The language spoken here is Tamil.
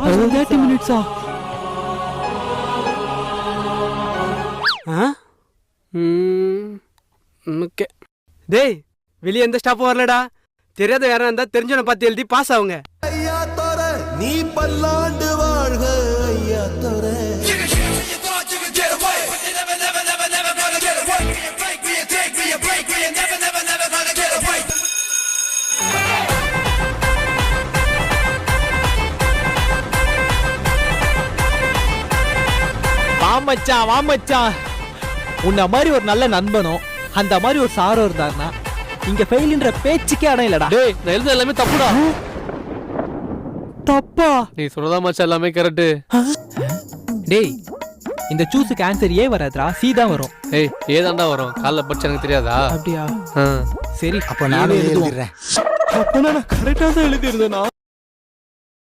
30 minutes. ஓகே. டேய் வெளியே எந்த ஸ்டாப்பும் வரலடா. தெரியாத யாரா இருந்தா தெரிஞ்சவனை பார்த்து எழுதி பாஸ் ஆகுங்க. ஐயா தோர நீ பல்லாண்டு வாழ்க ஐயா தோர. வாமச்சான் உன்ன மாதிரி ஒரு நல்ல நண்பனும் அந்த மாதிரி ஒரு சாரோ இருந்தாருன்னா இங்க ஃபெயில்ன்ற பேச்சுக்கே இடம் இல்லடா. டேய் நான் எழுத எல்லாமே தப்புடா. தப்பா? நீ சொல்றதா மச்சான் எல்லாமே கரெக்ட். டேய் இந்த சூஸுக்கு ஆன்சர் ஏ வராதுடா, சி தான் வரும். ஏய் ஏதாண்டா வரும்? காலைல படிச்ச எனக்கு தெரியாதா? அப்படியா? சரி அப்ப நானே எழுதிடுறேன். அப்ப நான் கரெக்டா தான் எழுதிருந்தேனா?